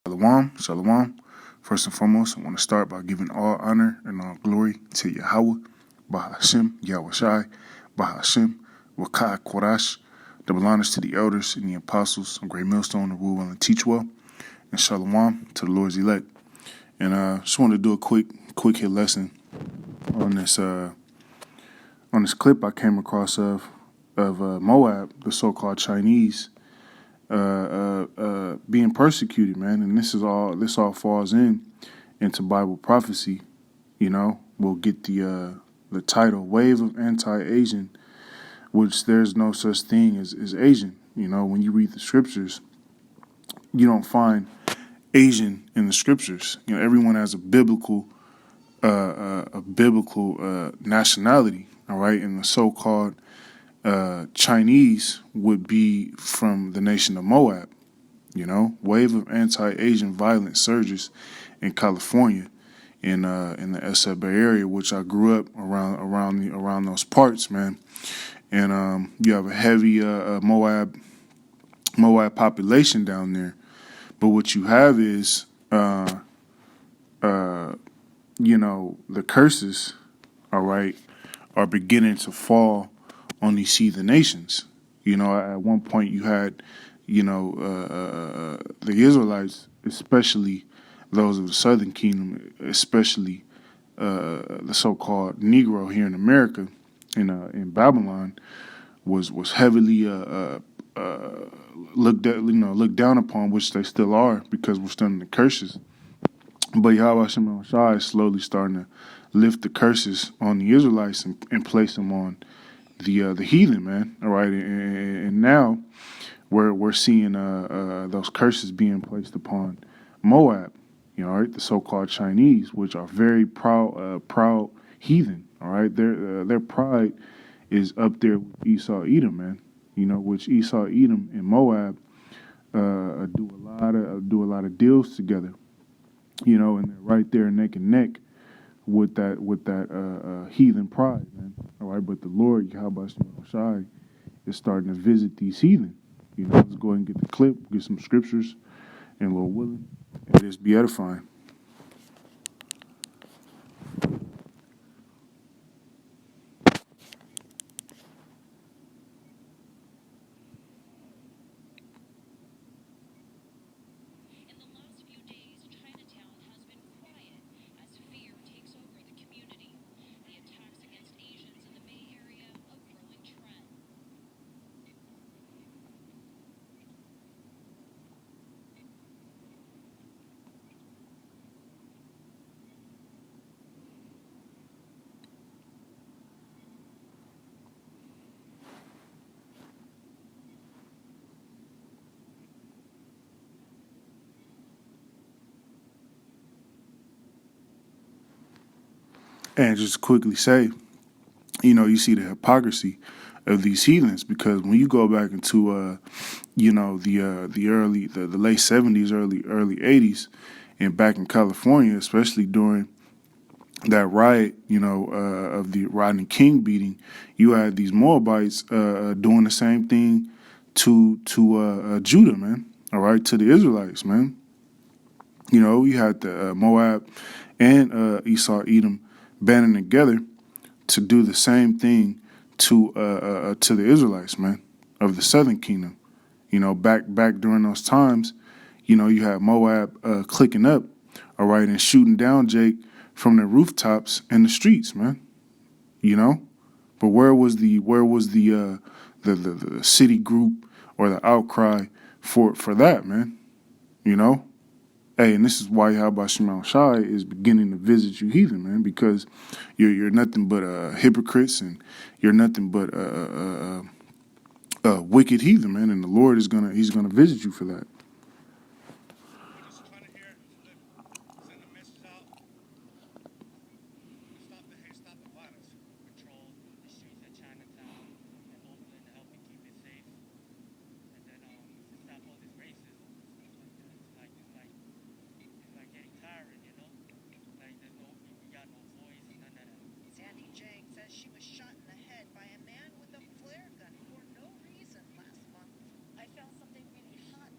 Shalom, shalom. First and foremost, I want to start by giving all honor and all glory to Yahweh, Bahashem, Yahushai, Bahashem, Wakai Korash. Double honors to the elders and the apostles, a great millstone to rule well and teach well, and shalom to the Lord's elect. And just wanted to do a quick hit lesson on this clip I came across of MOAB, the so-called Chinese, being persecuted, man. And this all falls into Bible prophecy. You know, we'll get the title "Wave of Anti-Asian," which there's no such thing as Asian. You know, when you read the scriptures, you don't find Asian in the scriptures. You know, everyone has a biblical nationality. All right, and the so-called Chinese would be from the nation of Moab. You know, wave of anti-Asian violence surges in California, in the SA Bay area, which I grew up around those parts, man. And you have a heavy Moab population down there, but what you have is the curses, all right, are beginning to fall on these heathen nations. You know, at one point you had, the Israelites, especially those of the Southern Kingdom, especially the so-called Negro here in America, in Babylon, was heavily looked down upon, which they still are because we're still in the curses. But Yahweh Shem Shai is slowly starting to lift the curses on the Israelites and place them on the heathen, man. All right, and now we're seeing those curses being placed upon Moab. You know, all right, the so-called Chinese, which are very proud heathen. All right, their pride is up there with Esau Edom, man. You know, which Esau Edom and Moab do a lot of deals together. You know, and they're right there neck and neck with that heathen pride, man. All right, but the Lord Yahweh Shai is starting to visit these heathen. You know, let's go ahead and get the clip, get some scriptures, and Lord willing, and just be edifying. And just quickly say, you know, you see the hypocrisy of these heathens, because when you go back into the late 70s, early 80s, and back in California, especially during that riot, of the Rodney King beating, you had these Moabites doing the same thing to Judah, man. All right, to the Israelites, man. You know, you had the Moab and Esau Edom banding together to do the same thing to the Israelites, man, of the Southern Kingdom. You know, back during those times, you know, you had Moab clicking up, all right, and shooting down Jake from the rooftops and the streets, man. You know, but where was the city group or the outcry for that, man? You know, hey, and this is why Yahweh Shema Shai is beginning to visit you heathen, man, because you're nothing but hypocrites, and you're nothing but wicked heathen, man, and the Lord he's gonna visit you for that. Something really hot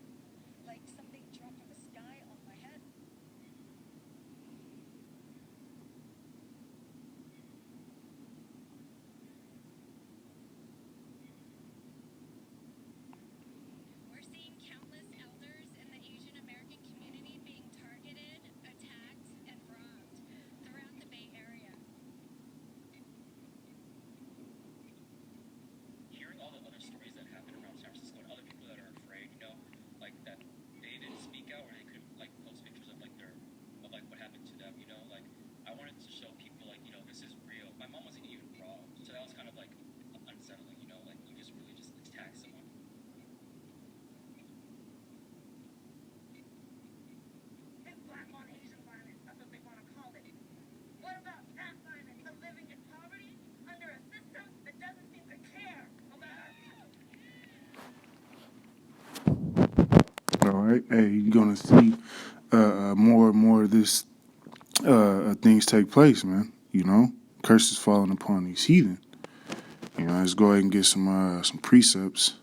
hey, you're gonna see more and more of this things take place, man. You know, curses falling upon these heathen. You know, let's go ahead and get some precepts.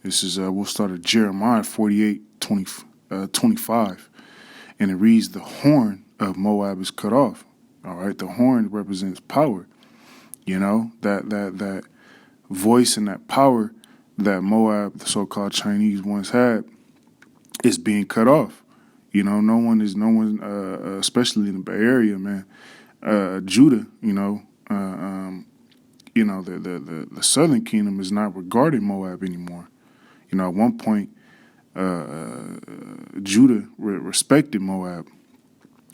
This is we'll start at Jeremiah 48:25, and it reads, "The horn of Moab is cut off." All right, the horn represents power. You know, that voice and that power that Moab, the so-called Chinese, once had, is being cut off. You know, no one, especially in the Bay Area, man. Judah, the Southern Kingdom is not regarding Moab anymore. You know, at one point, Judah respected Moab,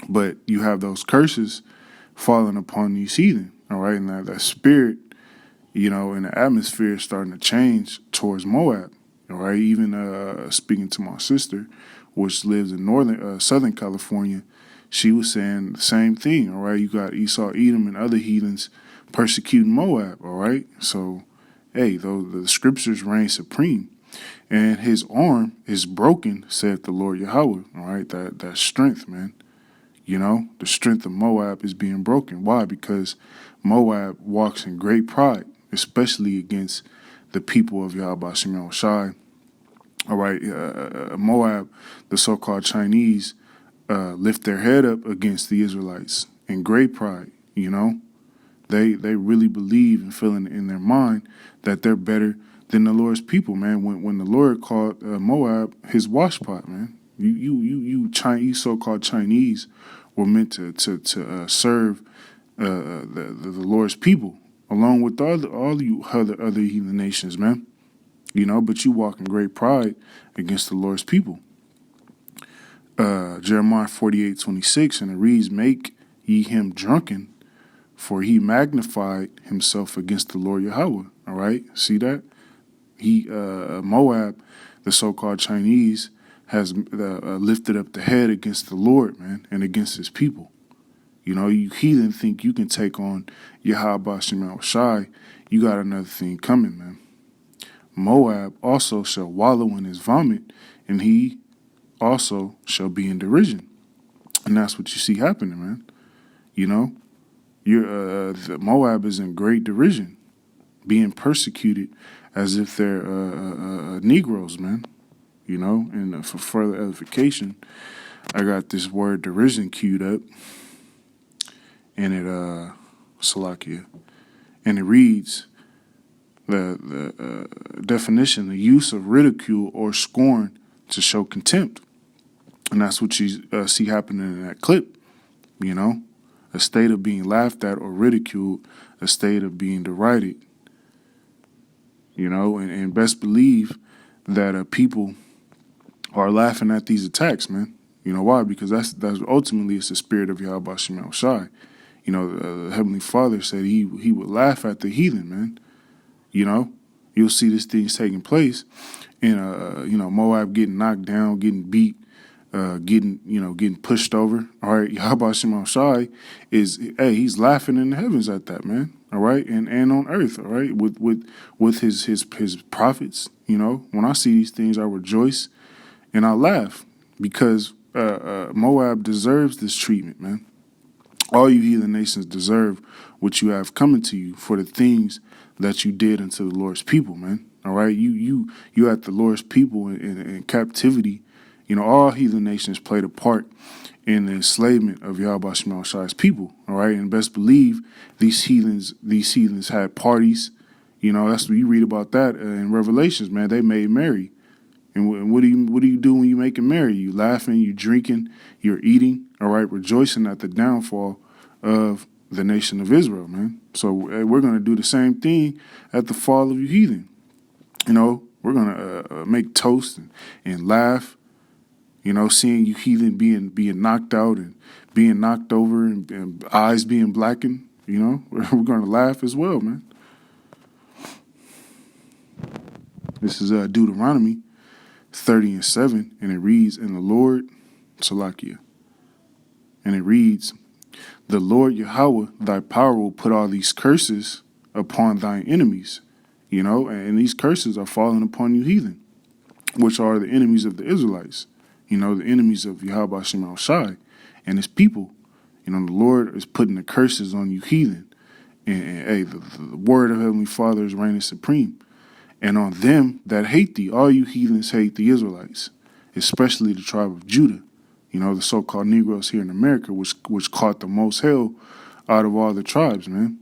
but you have those curses falling upon these heathen. All right, and that spirit, you know, in the atmosphere is starting to change towards Moab. All right, even speaking to my sister, which lives in Southern California, she was saying the same thing. All right, you got Esau, Edom, and other heathens persecuting Moab. All right, so hey, the scriptures reign supreme, and his arm is broken, saith the Lord Yahweh. All right, that strength, man. You know, the strength of Moab is being broken. Why? Because Moab walks in great pride, especially against the people of Yahweh Shem Shai. All right, Moab, the so-called Chinese, lift their head up against the Israelites in great pride. You know, they really believe and feel in their mind that they're better than the Lord's people, man. When the Lord called Moab his washpot, man, you Chinese, so-called Chinese, were meant to serve the Lord's people, along with all you other heathen nations, man. You know, but you walk in great pride against the Lord's people. Jeremiah 48:26, and it reads, "Make ye him drunken, for he magnified himself against the Lord Yahweh." All right, see that? Moab, the so-called Chinese, has lifted up the head against the Lord, man, and against his people. You know, you heathen think you can take on Yahweh Shem Shai. You got another thing coming, man. Moab also shall wallow in his vomit, and he also shall be in derision. And that's what you see happening, man. You know, the Moab is in great derision, being persecuted as if they're Negroes, man. You know, and for further edification, I got this word derision queued up, and it Salakia, and it reads, the definition: the use of ridicule or scorn to show contempt. And that's what you see happening in that clip. You know, a state of being laughed at or ridiculed, a state of being derided. You know, and best believe that people are laughing at these attacks, man. You know why? Because that's ultimately it's the spirit of Yahweh Shem Shai. You know, the Heavenly Father said he would laugh at the heathen, man. You know, you'll see these things taking place, and Moab getting knocked down, getting beat, getting pushed over. All right, Yahweh Shem Shai he's laughing in the heavens at that, man. All right, and on earth, all right, with his prophets. You know, when I see these things, I rejoice and I laugh because Moab deserves this treatment, man. All you heathen nations deserve what you have coming to you for the things that you did unto the Lord's people, man. All right, you at the Lord's people in captivity. You know, all heathen nations played a part in the enslavement of Yahweh Shem Shai's people. All right, and best believe these heathens had parties. You know, that's what you read about that in Revelations, man. They made merry. And what do you do when you making merry? You laughing, you drinking, you're eating, all right, rejoicing at the downfall of the nation of Israel, man. So we're going to do the same thing at the fall of you heathen. You know, we're going to make toast and laugh, you know, seeing you heathen being knocked out and being knocked over and eyes being blackened, you know. We're going to laugh as well, man. This is Deuteronomy 30:7, and it reads, "In the Lord," Salakia, and it reads, "The Lord Yahweh, thy power will put all these curses upon thine enemies." You know, and these curses are falling upon you heathen. which are the enemies of the Israelites, the enemies of Yahweh Shem Shai and his people. The Lord is putting the curses on you heathen. And hey, the word of Heavenly Father is reigning supreme. And on them that hate thee, all you heathens hate the Israelites, especially the tribe of Judah, the so-called Negroes here in America, which caught the most hell out of all the tribes, man.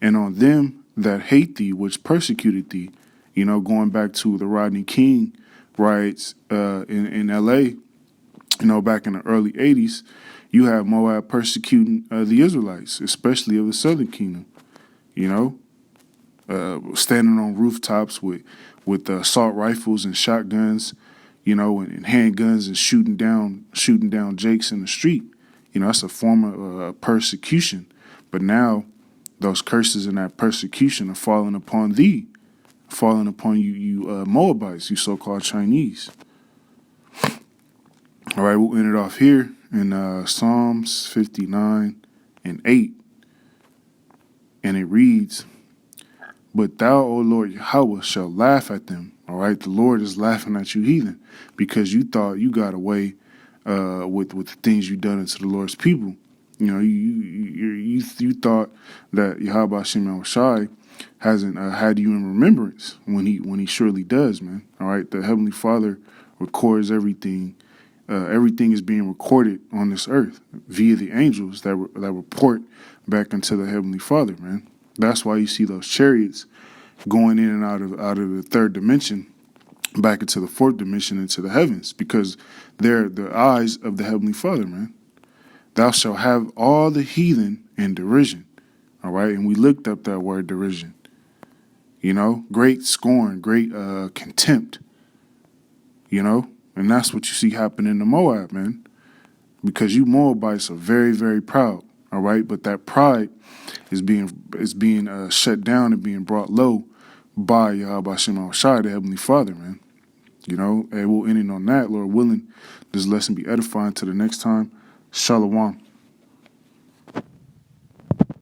And on them that hate thee, which persecuted thee, going back to the Rodney King riots in L.A., back in the early 80s, you have MOAB persecuting the Israelites, especially of the Southern Kingdom, standing on rooftops with assault rifles and shotguns, and handguns and shooting down Jakes in the street. That's a form of persecution. But now those curses and that persecution are falling upon thee, falling upon you Moabites, you so-called Chinese. All right, we'll end it off here in Psalms 59 and 8. And it reads, "But thou, O Lord Yahweh, shall laugh at them." All right, the Lord is laughing at you, heathen, because you thought you got away with the things you done unto the Lord's people. You thought that Yahweh Shem Shai hasn't had you in remembrance when he surely does, man. All right, the Heavenly Father records everything. Everything is being recorded on this earth via the angels that report back into the Heavenly Father, man. That's why you see those chariots going in and out of the third dimension, back into the fourth dimension, into the heavens, because they're the eyes of the Heavenly Father, man. Thou shalt have all the heathen in derision. All right, and we looked up that word derision. Great scorn, great contempt. And that's what you see happening in the Moab, man. Because you Moabites are very, very proud. All right, but that pride is being shut down and being brought low by Yahweh Shem Shai, the Heavenly Father, man. And we'll end it on that, Lord willing. This lesson be edifying. Till the next time. Shalom.